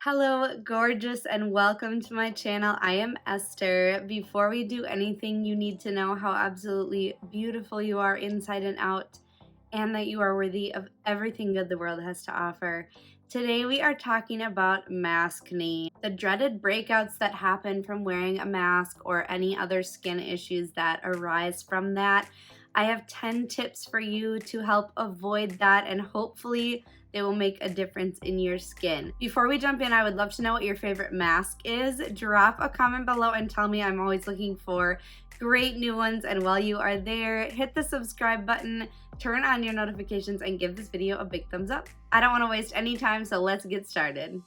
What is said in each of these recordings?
Hello, gorgeous, and welcome to my channel. I am Esther. Before we do anything, you need to know how absolutely beautiful you are inside and out, and that you are worthy of everything good the world has to offer. Today, we are talking about maskne, the dreaded breakouts that happen from wearing a mask or any other skin issues that arise from that. I have 10 tips for you to help avoid that, and hopefully they will make a difference in your skin. Before we jump in, I would love to know what your favorite mask is. Drop a comment below and tell me. I'm always looking for great new ones. And while you are there, hit the subscribe button, turn on your notifications, and give this video a big thumbs up. I don't want to waste any time, so let's get started.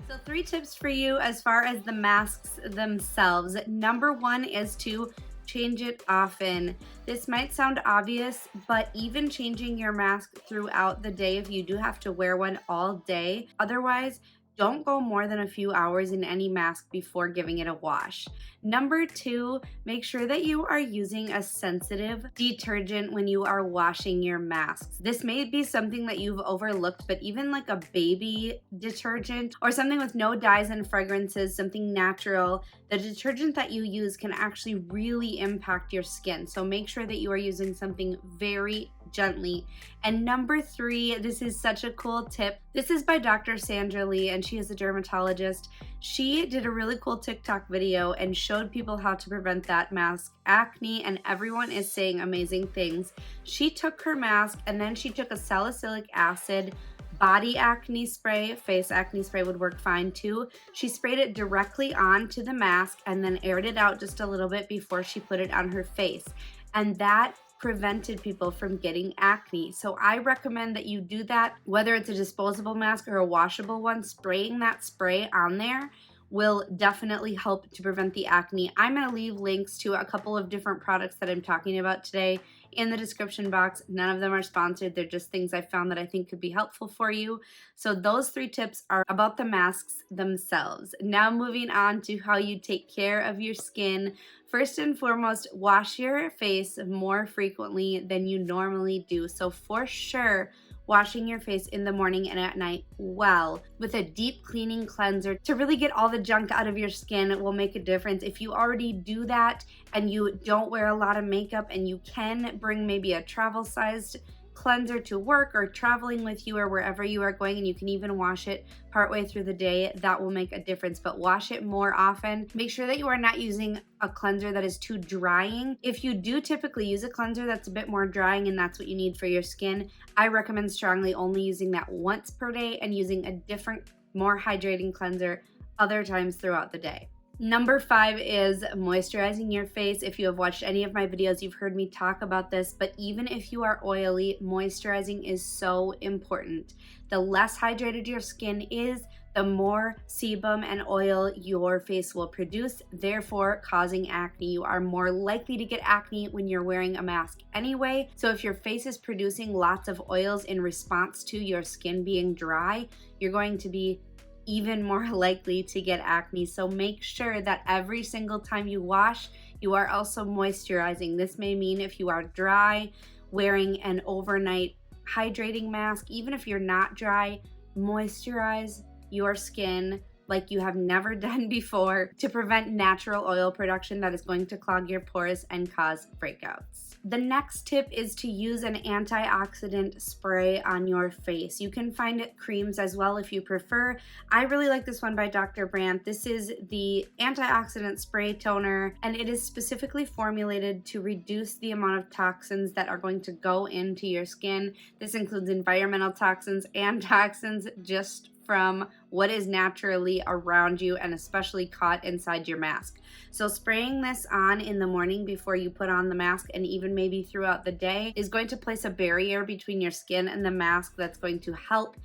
So 3 tips for you as far as the masks themselves. Number 1 is to change it often. This might sound obvious, but even changing your mask throughout the day, if you do have to wear one all day, otherwise, don't go more than a few hours in any mask before giving it a wash. Number 2, make sure that you are using a sensitive detergent when you are washing your masks. This may be something that you've overlooked, but even like a baby detergent or something with no dyes and fragrances, something natural, the detergent that you use can actually really impact your skin. So make sure that you are using something very gently. And number 3, this is such a cool tip. This is by Dr. Sandra Lee, and she is a dermatologist. She did a really cool TikTok video and showed people how to prevent that mask acne, and everyone is saying amazing things. She took her mask and then she took a salicylic acid body acne spray. Face acne spray would work fine too. She sprayed it directly onto the mask and then aired it out just a little bit before she put it on her face. And that prevented people from getting acne. So I recommend that you do that, whether it's a disposable mask or a washable one. Spraying that spray on there will definitely help to prevent the acne. I'm going to leave links to a couple of different products that I'm talking about today in the description box. None of them are sponsored. They're just things I found that I think could be helpful for you. So those 3 tips are about the masks themselves. Now moving on to how you take care of your skin. First and foremost, wash your face more frequently than you normally do. So for sure, washing your face in the morning and at night well with a deep cleaning cleanser to really get all the junk out of your skin will make a difference. If you already do that and you don't wear a lot of makeup and you can bring maybe a travel sized cleanser to work or traveling with you or wherever you are going, and you can even wash it partway through the day, that will make a difference. But wash it more often. Make sure that you are not using a cleanser that is too drying. If you do typically use a cleanser that's a bit more drying and that's what you need for your skin, I recommend strongly only using that once per day and using a different, more hydrating cleanser other times throughout the day. Number 5 is moisturizing your face. If you have watched any of my videos, you've heard me talk about this, but even if you are oily, moisturizing is so important. The less hydrated your skin is, the more sebum and oil your face will produce, therefore causing acne. You are more likely to get acne when you're wearing a mask anyway. So if your face is producing lots of oils in response to your skin being dry, you're going to be even more likely to get acne. So make sure that every single time you wash, you are also moisturizing. This may mean if you are dry, wearing an overnight hydrating mask. Even if you're not dry, moisturize your skin like you have never done before to prevent natural oil production that is going to clog your pores and cause breakouts. The next tip is to use an antioxidant spray on your face. You can find creams as well if you prefer. I really like this one by Dr. Brandt. This is the antioxidant spray toner, and it is specifically formulated to reduce the amount of toxins that are going to go into your skin. This includes environmental toxins and toxins just from what is naturally around you and especially caught inside your mask. So spraying this on in the morning before you put on the mask, and even maybe throughout the day, is going to place a barrier between your skin and the mask that's going to help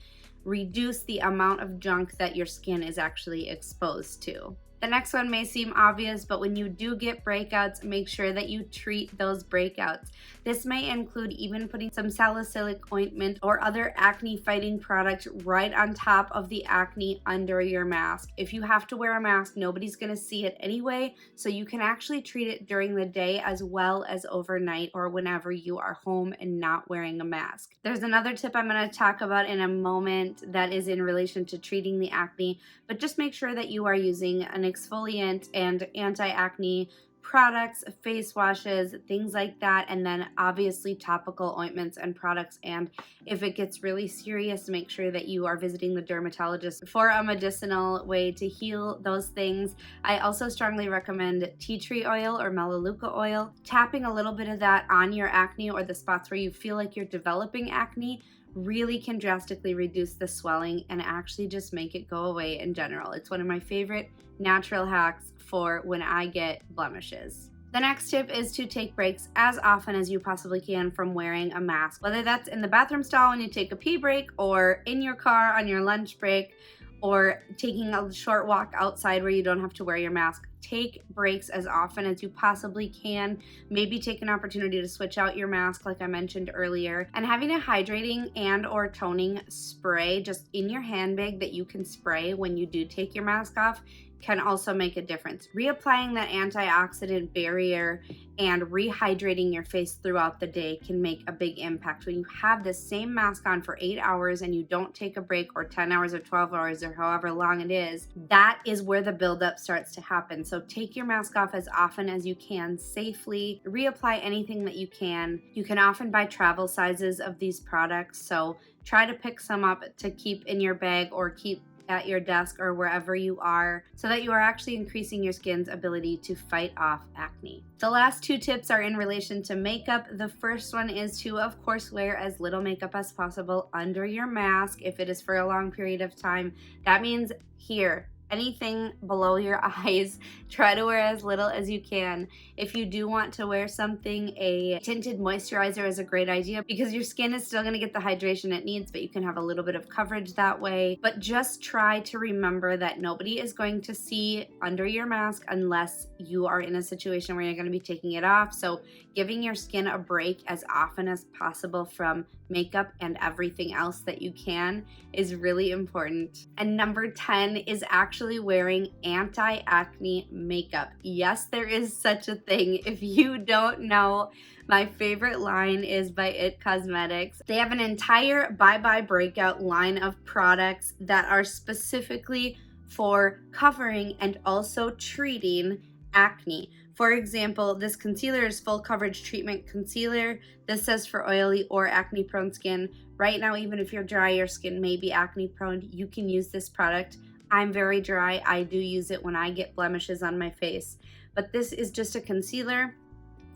reduce the amount of junk that your skin is actually exposed to. The next one may seem obvious, but when you do get breakouts, make sure that you treat those breakouts. This may include even putting some salicylic ointment or other acne fighting product right on top of the acne under your mask. If you have to wear a mask, nobody's going to see it anyway, so you can actually treat it during the day as well as overnight or whenever you are home and not wearing a mask. There's another tip I'm going to talk about in a moment that is in relation to treating the acne, but just make sure that you are using an exfoliant and anti-acne products, face washes, things like that, and then obviously topical ointments and products. And if it gets really serious, make sure that you are visiting the dermatologist for a medicinal way to heal those things. I also strongly recommend tea tree oil or melaleuca oil. Tapping a little bit of that on your acne or the spots where you feel like you're developing acne really can drastically reduce the swelling and actually just make it go away in general. It's one of my favorite natural hacks for when I get blemishes. The next tip is to take breaks as often as you possibly can from wearing a mask, whether that's in the bathroom stall when you take a pee break or in your car on your lunch break or taking a short walk outside where you don't have to wear your mask. Take breaks as often as you possibly can. Maybe take an opportunity to switch out your mask like I mentioned earlier. And having a hydrating and or toning spray just in your handbag that you can spray when you do take your mask off can also make a difference. Reapplying that antioxidant barrier and rehydrating your face throughout the day can make a big impact. When you have the same mask on for 8 hours and you don't take a break, or 10 hours or 12 hours or however long it is, that is where the buildup starts to happen. So take your mask off as often as you can safely. Reapply anything that you can. You can often buy travel sizes of these products, so try to pick some up to keep in your bag or keep at your desk or wherever you are, so that you are actually increasing your skin's ability to fight off acne. The last two tips are in relation to makeup. The first one is to, of course, wear as little makeup as possible under your mask if it is for a long period of time. That means here, anything below your eyes, try to wear as little as you can. If you do want to wear something, a tinted moisturizer is a great idea because your skin is still going to get the hydration it needs, but you can have a little bit of coverage that way. But just try to remember that nobody is going to see under your mask unless you are in a situation where you're going to be taking it off. So giving your skin a break as often as possible from makeup and everything else that you can is really important. And number 10 is actually wearing anti-acne makeup. Yes, there is such a thing. If you don't know, my favorite line is by IT Cosmetics. They have an entire Bye Bye Breakout line of products that are specifically for covering and also treating acne. For example, this concealer is full coverage treatment concealer. This says for oily or acne prone skin. Right now, even if you're dry, your skin may be acne prone, you can use this product. I'm very dry. I do use it when I get blemishes on my face. But this is just a concealer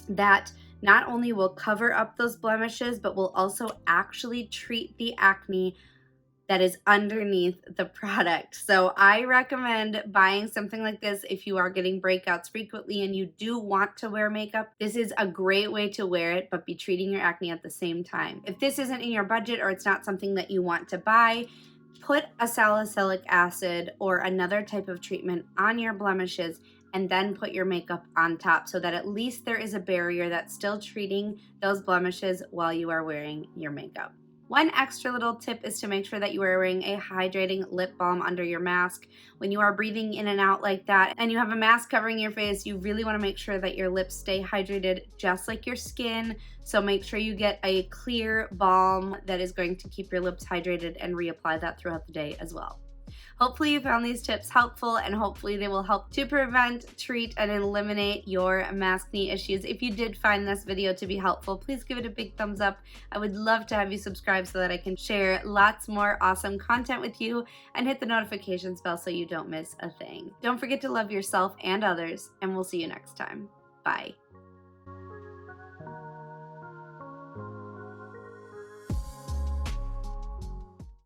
that not only will cover up those blemishes, but will also actually treat the acne that is underneath the product. So I recommend buying something like this if you are getting breakouts frequently and you do want to wear makeup. This is a great way to wear it, but be treating your acne at the same time. If this isn't in your budget or it's not something that you want to buy, put a salicylic acid or another type of treatment on your blemishes and then put your makeup on top so that at least there is a barrier that's still treating those blemishes while you are wearing your makeup. One extra little tip is to make sure that you are wearing a hydrating lip balm under your mask. When you are breathing in and out like that and you have a mask covering your face, you really want to make sure that your lips stay hydrated just like your skin. So make sure you get a clear balm that is going to keep your lips hydrated and reapply that throughout the day as well. Hopefully you found these tips helpful and hopefully they will help to prevent, treat, and eliminate your maskne issues. If you did find this video to be helpful, please give it a big thumbs up. I would love to have you subscribe so that I can share lots more awesome content with you, and hit the notifications bell so you don't miss a thing. Don't forget to love yourself and others, and we'll see you next time. Bye.